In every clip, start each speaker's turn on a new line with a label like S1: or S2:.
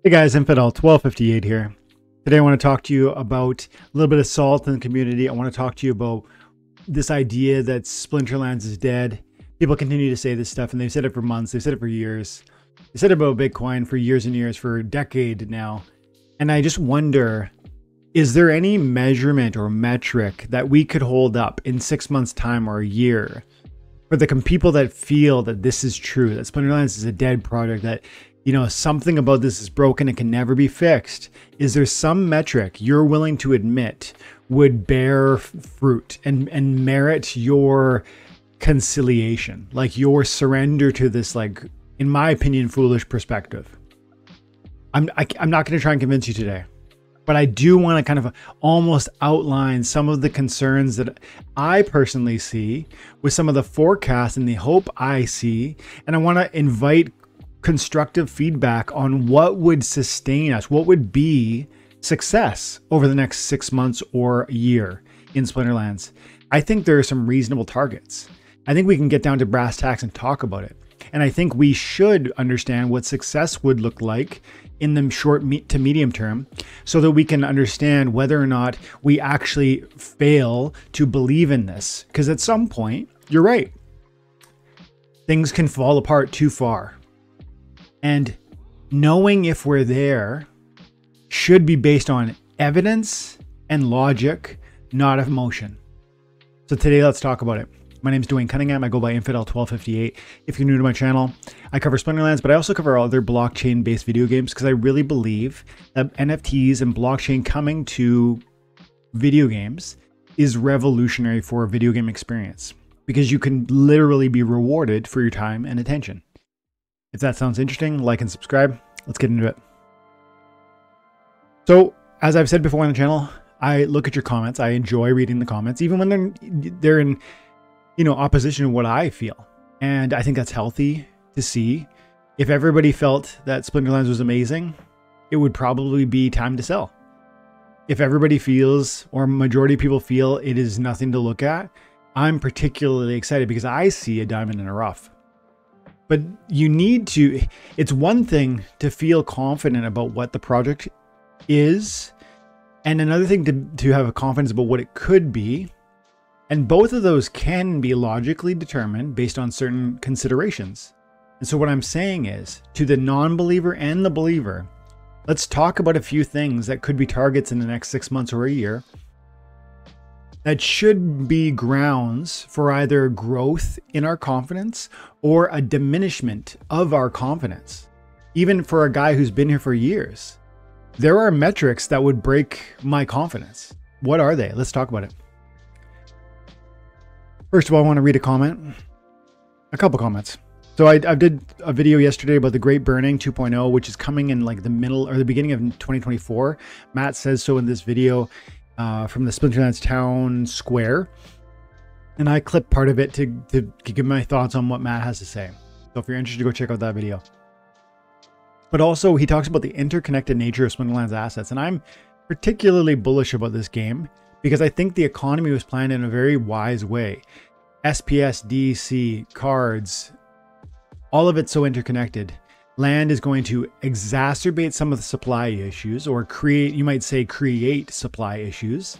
S1: Hey guys, Infidel 1258 here. Today I want to talk to you about a little bit of salt in the community. I want to talk to you about this idea that Splinterlands is dead. People continue to say this stuff, and they've said it for months. They've said it for years. They said it about Bitcoin for years and years, for a decade now. And I just wonder, is there any measurement or metric that we could hold up in 6 months' time or a year for the people that feel that this is true, that Splinterlands is a dead project, that something about this is broken and can never be fixed? Is there some metric you're willing to admit would bear fruit and merit your conciliation, like your surrender to this, like, in my opinion, foolish perspective? I'm not going to try and convince you today, but I do want to kind of almost outline some of the concerns that I personally see with some of the forecasts and the hope I see. And I want to invite constructive feedback on what would sustain us, what would be success over the next 6 months or a year in Splinterlands. I think there are some reasonable targets. I think we can get down to brass tacks and talk about it. And I think we should understand what success would look like in the short to medium term, so that we can understand whether or not we actually fail to believe in this. Because at some point, you're right, things can fall apart too far. And knowing if we're there should be based on evidence and logic, not emotion. So today, let's talk about it. My name is Dwayne Cunningham. I go by Infidel 1258. If you're new to my channel, I cover Splinterlands, but I also cover other blockchain-based video games because I really believe that NFTs and blockchain coming to video games is revolutionary for a video game experience, because you can literally be rewarded for your time and attention. If that sounds interesting, like and subscribe. Let's get into it. So, as I've said before on the channel, I look at your comments. I enjoy reading the comments, even when they're in opposition to what I feel. And I think that's healthy to see. If everybody felt that Splinterlands was amazing, it would probably be time to sell. If everybody feels, or majority of people feel, it is nothing to look at, I'm particularly excited because I see a diamond in a rough. But you need to, it's one thing to feel confident about what the project is, and another thing to have a confidence about what it could be. And both of those can be logically determined based on certain considerations. And so what I'm saying is, to the non-believer and the believer, let's talk about a few things that could be targets in the next 6 months or a year that should be grounds for either growth in our confidence or a diminishment of our confidence. Even for a guy who's been here for years, there are metrics that would break my confidence. What are they? Let's talk about it. First of all, I want to read a comment, a couple comments. So I did a video yesterday about the Great Burning 2.0, which is coming in like the middle or the beginning of 2024. Matt says so in this video from the Splinterlands town square. And I clipped part of it to give my thoughts on what Matt has to say. So if you're interested, go check out that video. But also he talks about the interconnected nature of Splinterlands assets. And I'm particularly bullish about this game, because I think the economy was planned in a very wise way. SPS, DC, cards, all of it's so interconnected. Land is going to exacerbate some of the supply issues, or create, you might say, create supply issues.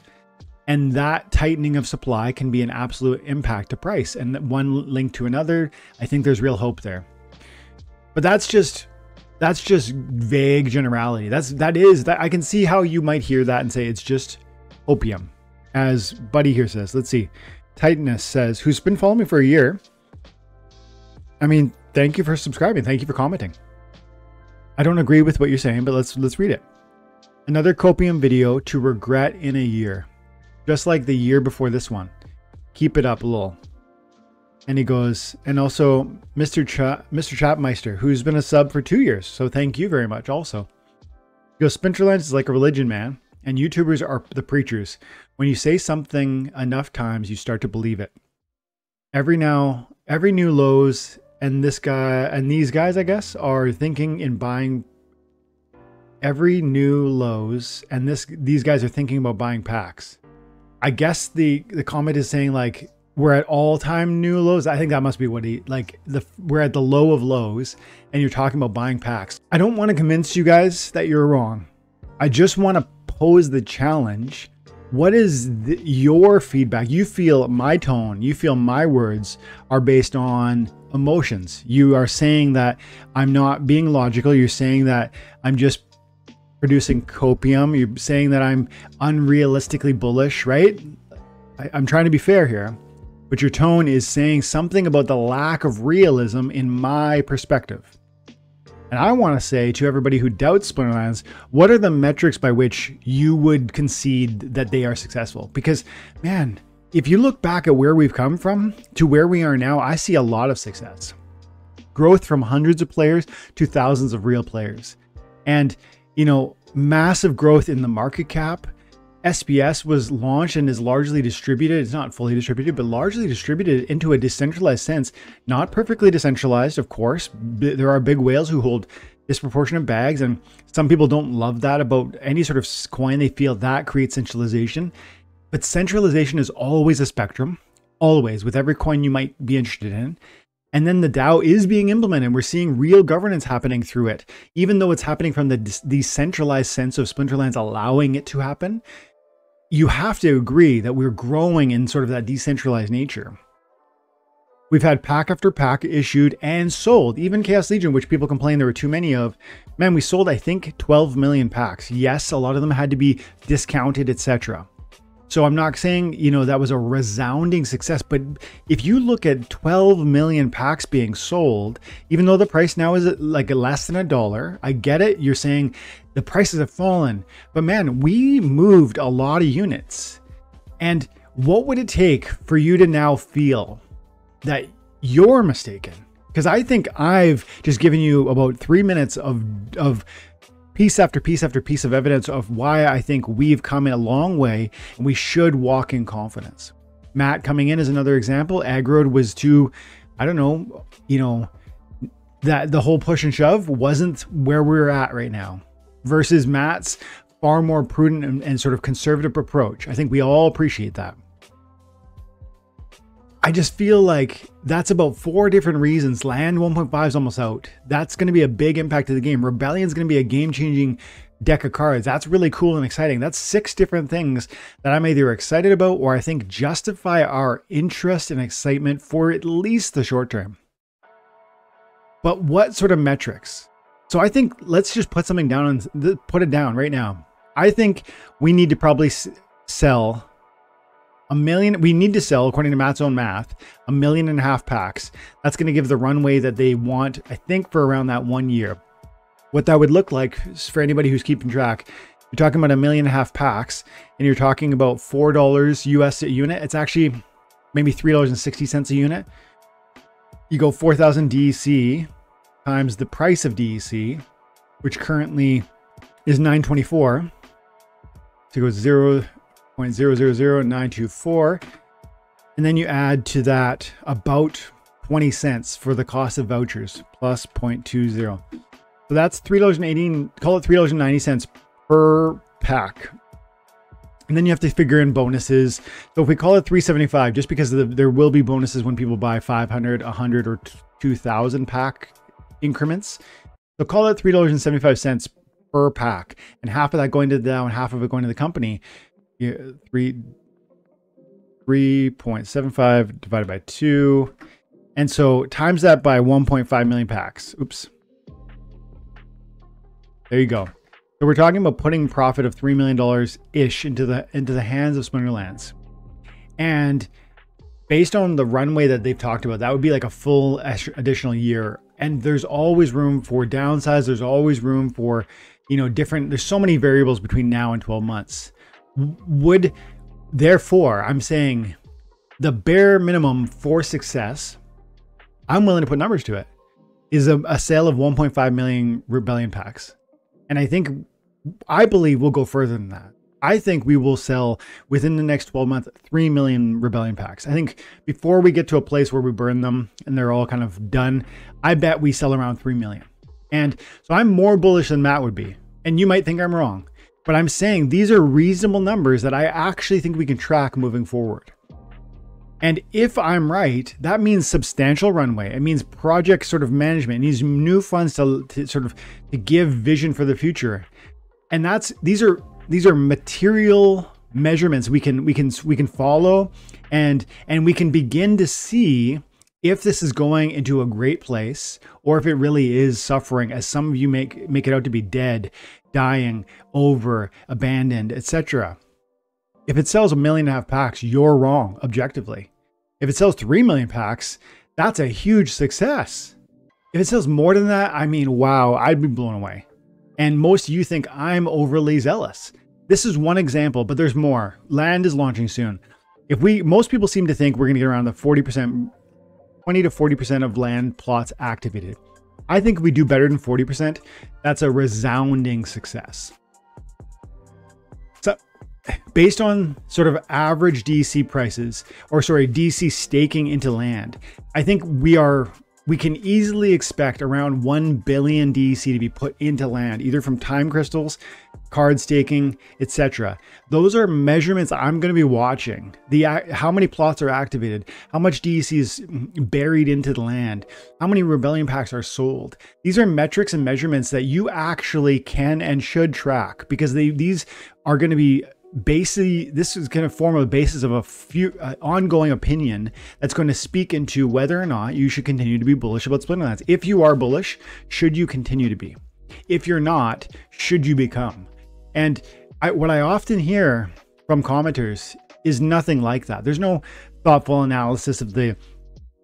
S1: And that tightening of supply can be an absolute impact to price. And one link to another, I think there's real hope there. But that's just vague generality. That I can see how you might hear that and say it's just opium, as Buddy here says. Let's see. Titanus says, who's been following me for a year. I mean, thank you for subscribing. Thank you for commenting. I don't agree with what you're saying, but let's read it. Another copium video to regret in a year, just like the year before this one. Keep it up, lol. And he goes, and also Mr. Chapmeister, who's been a sub for 2 years. So thank you very much also. He goes, Splinterlands is like a religion, man. And YouTubers are the preachers. When you say something enough times, you start to believe it. Every new lows, and this guy and these guys, I guess, are thinking in buying every new lows, and these guys are thinking about buying packs. I guess the comment is saying, like, we're at all-time new lows. I think that must be what we're at the low of lows, and you're talking about buying packs. I don't want to convince you guys that you're wrong. I just want to pose the challenge. What is your feedback? You feel my tone, you feel my words are based on emotions. You are saying that I'm not being logical. You're saying that I'm just producing copium. You're saying that I'm unrealistically bullish, right? I'm trying to be fair here, but your tone is saying something about the lack of realism in my perspective. And I want to say to everybody who doubts Splinterlands, what are the metrics by which you would concede that they are successful? Because, man, if you look back at where we've come from to where we are now, I see a lot of success. Growth from hundreds of players to thousands of real players. And, you know, massive growth in the market cap. SPS was launched and is largely distributed. It's not fully distributed, but largely distributed into a decentralized sense. Not perfectly decentralized, of course. There are big whales who hold disproportionate bags, and some people don't love that about any sort of coin. They feel that creates centralization. But centralization is always a spectrum, always, with every coin you might be interested in. And then the DAO is being implemented. We're seeing real governance happening through it. Even though it's happening from the decentralized sense of Splinterlands allowing it to happen, you have to agree that we're growing in sort of that decentralized nature. We've had pack after pack issued and sold, even Chaos Legion, which people complain there were too many of. Man, we sold, I think, 12 million packs. Yes, a lot of them had to be discounted, etc. So I'm not saying, you know, that was a resounding success, but if you look at 12 million packs being sold, even though the price now is like less than $1, I get it. You're saying the prices have fallen, but man, we moved a lot of units. And what would it take for you to now feel that you're mistaken? Because I think I've just given you about 3 minutes of piece after piece after piece of evidence of why I think we've come a long way and we should walk in confidence. Matt coming in is another example. Aggroed was too, I don't know, you know, that the whole push and shove wasn't where we're at right now versus Matt's far more prudent and sort of conservative approach. I think we all appreciate that. I just feel like that's about 4 different reasons. Land 1.5 is almost out. That's going to be a big impact to the game. Rebellion is going to be a game-changing deck of cards. That's really cool and exciting. That's 6 different things that I'm either excited about or I think justify our interest and excitement for at least the short term. But what sort of metrics? So I think let's just put something down and put it down right now. I think we need to probably sell 1 million. We need to sell, according to Matt's own math, 1.5 million packs. That's going to give the runway that they want, I think, for around that 1 year. What that would look like for anybody who's keeping track, you're talking about 1.5 million packs, and you're talking about $4 US a unit. It's actually maybe $3.60 a unit. You go 4,000 DEC times the price of DEC, which currently is 924. So it goes 0.000924, and then you add to that about 20 cents for the cost of vouchers plus 0.20. So that's $3.18, call it $3.90 per pack. And then you have to figure in bonuses. So if we call it $3.75, just because there will be bonuses when people buy 500, 100, or 2,000 pack increments. So call it $3.75 per pack, and half of that going to the DAO and half of it going to the company. 3.75 divided by 2. And so times that by 1.5 million packs. Oops. There you go. So we're talking about putting profit of $3 million-ish into the hands of Splinterlands. And based on the runway that they've talked about, that would be like a full additional year. And there's always room for downsides. There's always room for, you know, there's so many variables between now and 12 months. Therefore, I'm saying the bare minimum for success, I'm willing to put numbers to it, is a sale of 1.5 million Rebellion packs. And I believe we'll go further than that. I think we will sell within the next 12 months 3 million Rebellion packs. I think before we get to a place where we burn them and they're all kind of done, I bet we sell around 3 million. And so I'm more bullish than Matt would be. And you might think I'm wrong, but I'm saying these are reasonable numbers that I actually think we can track moving forward. And if I'm right, that means substantial runway. It means project sort of management. It needs new funds to give vision for the future. And these are material measurements we can follow, and we can begin to see if this is going into a great place or if it really is suffering, as some of you make it out to be dead, dying, over, abandoned, etc. If it sells 1.5 million packs, you're wrong, objectively. If it sells 3 million packs, that's a huge success. If it sells more than that, I mean, wow, I'd be blown away. And most of you think I'm overly zealous. This is one example, but there's more. Land is launching soon. Most people seem to think we're gonna get around the 40%, 20 to 40% of land plots activated. I think if we do better than 40%, that's a resounding success. So based on sort of average DC prices, or sorry, DC staking into land, I think we can easily expect around 1 billion DC to be put into land, either from time crystals, card staking, etc. Those are measurements I'm going to be watching. How many plots are activated, how much DC is buried into the land, how many rebellion packs are sold. These are metrics and measurements that you actually can and should track, because these are going to be basically, this is going to form a basis of ongoing opinion that's going to speak into whether or not you should continue to be bullish about Splinterlands. If you are bullish, should you continue to be? If you're not, should you become? And what I often hear from commenters is nothing like that. There's no thoughtful analysis of the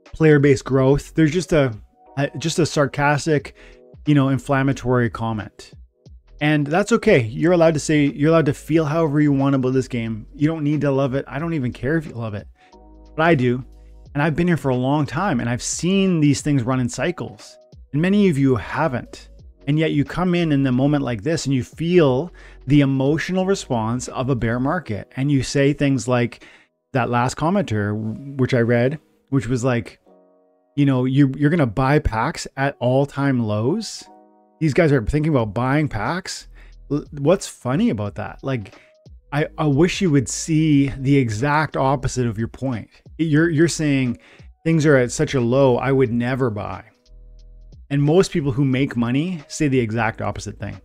S1: player-based growth. There's just a sarcastic, inflammatory comment. And that's okay. You're allowed to feel however you want about this game. You don't need to love it. I don't even care if you love it, but I do. And I've been here for a long time, and I've seen these things run in cycles, and many of you haven't. And yet you come in the moment like this and you feel the emotional response of a bear market. And you say things like that last commenter, which I read, which was like, you're going to buy packs at all-time lows. These guys are thinking about buying packs. What's funny about that? Like, I wish you would see the exact opposite of your point. You're saying things are at such a low, I would never buy. And most people who make money say the exact opposite thing.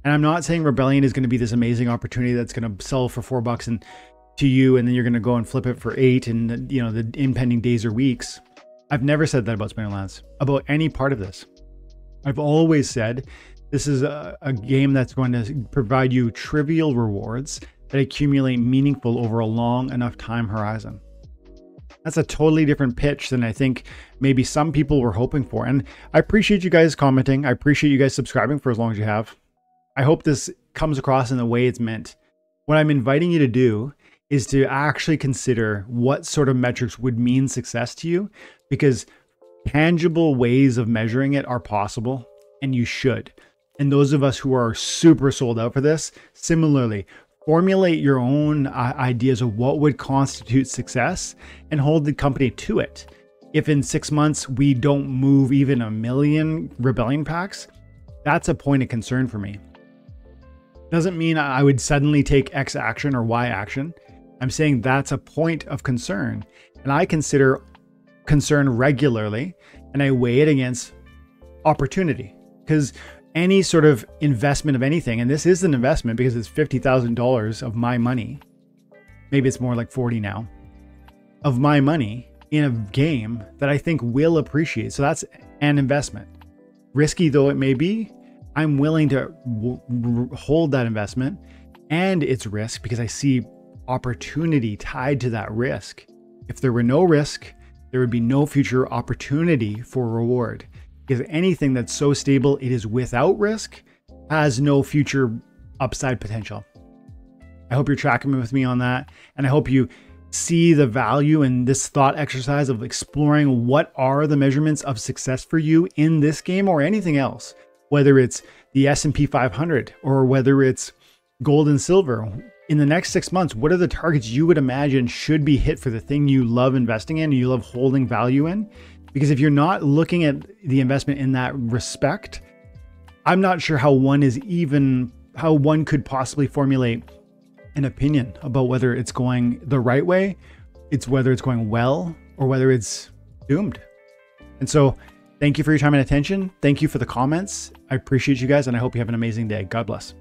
S1: And I'm not saying Rebellion is going to be this amazing opportunity that's going to sell for $4 and to you, and then you're going to go and flip it for 8 in the impending days or weeks. I've never said that about Splinterlands, about any part of this. I've always said this is a game that's going to provide you trivial rewards that accumulate meaningful over a long enough time horizon. That's a totally different pitch than I think maybe some people were hoping for. And I appreciate you guys commenting. I appreciate you guys subscribing for as long as you have. I hope this comes across in the way it's meant. What I'm inviting you to do is to actually consider what sort of metrics would mean success to you, because tangible ways of measuring it are possible, and you should. And those of us who are super sold out for this, similarly, formulate your own ideas of what would constitute success and hold the company to it. If in 6 months we don't move even 1 million Rebellion packs, that's a point of concern for me. Doesn't mean I would suddenly take X action or Y action. I'm saying that's a point of concern, and I consider concern regularly, and I weigh it against opportunity, because any sort of investment of anything, and this is an investment because it's $50,000 of my money, maybe it's more like 40 now, of my money in a game that I think will appreciate. So that's an investment. Risky though it may be, I'm willing to hold that investment and its risk because I see opportunity tied to that risk. If there were no risk, there would be no future opportunity for reward. Because anything that's so stable it is without risk has no future upside potential. I hope you're tracking with me on that, and I hope you see the value in this thought exercise of exploring what are the measurements of success for you in this game or anything else, whether it's the S&P 500 or whether it's gold and silver. In the next 6 months, what are the targets you would imagine should be hit for the thing you love investing in, you love holding value in? Because if you're not looking at the investment in that respect, I'm not sure how one could possibly formulate an opinion about whether it's going the right way It's whether it's going well or whether it's doomed. And so thank you for your time and attention. Thank you for the comments. I appreciate you guys, and I hope you have an amazing day. God bless.